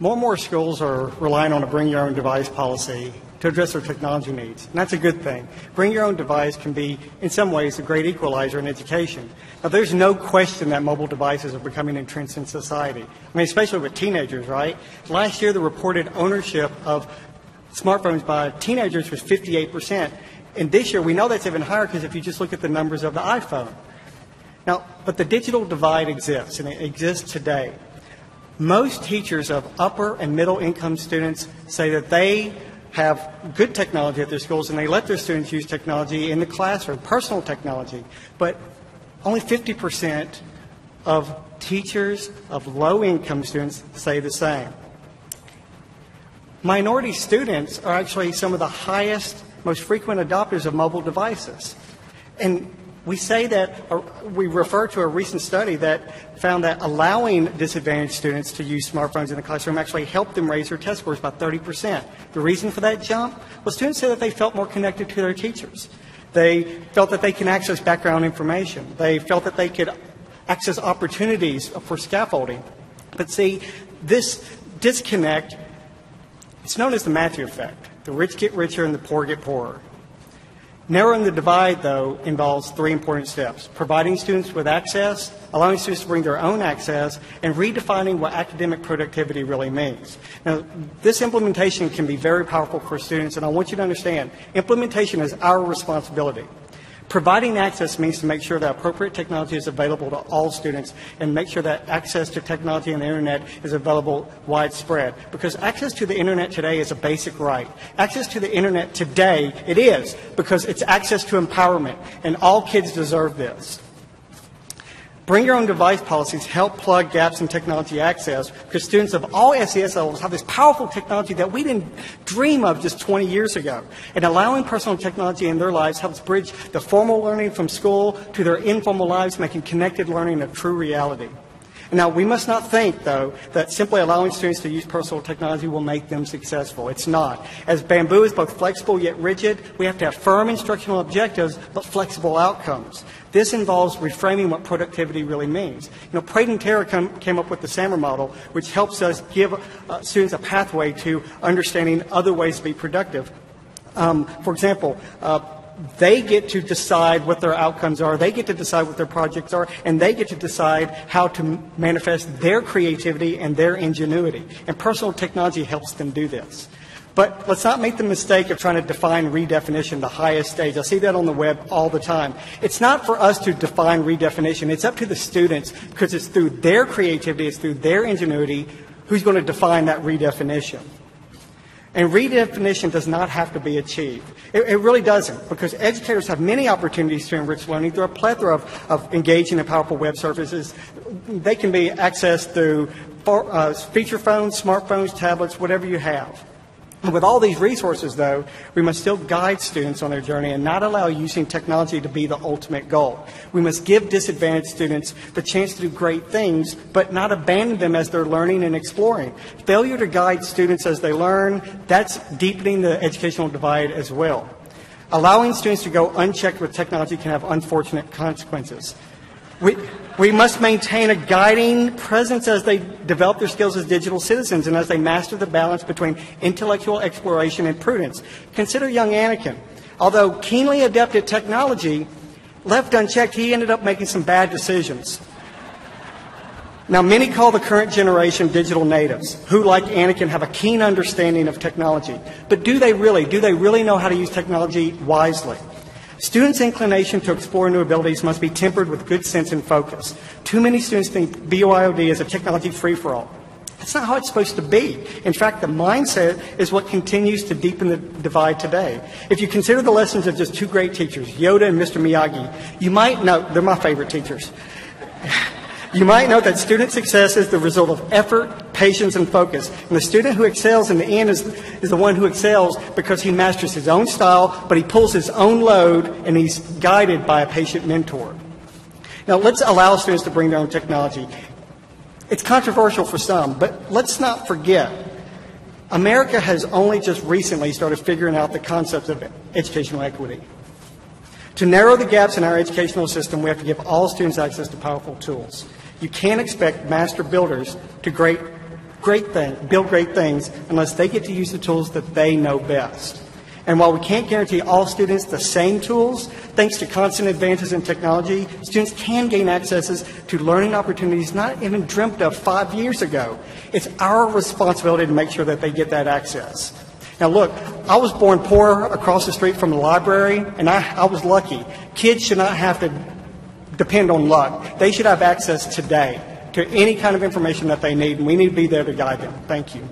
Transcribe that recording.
More and more schools are relying on a bring your own device policy to address their technology needs, and that's a good thing. Bring your own device can be, in some ways, a great equalizer in education. Now, there's no question that mobile devices are becoming entrenched in society. I mean, especially with teenagers, right? Last year, the reported ownership of smartphones by teenagers was 58%. And this year, we know that's even higher because if you just look at the numbers of the iPhone. Now, but the digital divide exists, and it exists today. Most teachers of upper and middle income students say that they have good technology at their schools and they let their students use technology in the classroom, personal technology. But only 50% of teachers of low income students say the same. Minority students are actually some of the highest, most frequent adopters of mobile devices. And we say that, we refer to a recent study that found that allowing disadvantaged students to use smartphones in the classroom actually helped them raise their test scores by 30%. The reason for that jump was students said that they felt more connected to their teachers. They felt that they can access background information. They felt that they could access opportunities for scaffolding. But see, this disconnect, it's known as the Matthew effect. The rich get richer and the poor get poorer. Narrowing the divide, though, involves three important steps: providing students with access, allowing students to bring their own access, and redefining what academic productivity really means. Now, this implementation can be very powerful for students, and I want you to understand, implementation is our responsibility. Providing access means to make sure that appropriate technology is available to all students and make sure that access to technology and the internet is available widespread. Because access to the internet today is a basic right. Access to the internet today, it is, because it's access to empowerment, and all kids deserve this. Bring your own device policies help plug gaps in technology access because students of all SES levels have this powerful technology that we didn't dream of just 20 years ago. And allowing personal technology in their lives helps bridge the formal learning from school to their informal lives, making connected learning a true reality. Now, we must not think, though, that simply allowing students to use personal technology will make them successful. It's not. As Bamboo is both flexible yet rigid, we have to have firm instructional objectives but flexible outcomes. This involves reframing what productivity really means. You know, Pratt and Terra came up with the SAMR model, which helps us give students a pathway to understanding other ways to be productive. For example, they get to decide what their outcomes are, they get to decide what their projects are, and they get to decide how to manifest their creativity and their ingenuity. And personal technology helps them do this. But let's not make the mistake of trying to define redefinition the highest stage. I see that on the web all the time. It's not for us to define redefinition. It's up to the students because it's through their creativity, it's through their ingenuity who's going to define that redefinition. And redefinition does not have to be achieved. It really doesn't, because educators have many opportunities to enrich learning through a plethora of engaging and powerful web services. They can be accessed through feature phones, smartphones, tablets, whatever you have. And with all these resources, though, we must still guide students on their journey and not allow using technology to be the ultimate goal. We must give disadvantaged students the chance to do great things, but not abandon them as they're learning and exploring. Failure to guide students as they learn, that's deepening the educational divide as well. Allowing students to go unchecked with technology can have unfortunate consequences. We must maintain a guiding presence as they develop their skills as digital citizens and as they master the balance between intellectual exploration and prudence. Consider young Anakin. Although keenly adept at technology, left unchecked, he ended up making some bad decisions. Now, many call the current generation digital natives, who, like Anakin, have a keen understanding of technology. But do they really? Do they really know how to use technology wisely? Students' inclination to explore new abilities must be tempered with good sense and focus. Too many students think BYOD is a technology free-for-all. That's not how it's supposed to be. In fact, the mindset is what continues to deepen the divide today. If you consider the lessons of just two great teachers, Yoda and Mr. Miyagi, you might know, they're my favorite teachers. You might note that student success is the result of effort, patience, and focus. And the student who excels in the end is the one who excels because he masters his own style, but he pulls his own load, and he's guided by a patient mentor. Now, let's allow students to bring their own technology. It's controversial for some, but let's not forget, America has only just recently started figuring out the concepts of educational equity. To narrow the gaps in our educational system, we have to give all students access to powerful tools. You can't expect master builders to build great things unless they get to use the tools that they know best. And while we can't guarantee all students the same tools, thanks to constant advances in technology, students can gain access to learning opportunities not even dreamt of 5 years ago. It's our responsibility to make sure that they get that access. Now look, I was born poor across the street from the library, and I was lucky. Kids should not have to depend on luck. They should have access today to any kind of information that they need, and we need to be there to guide them. Thank you.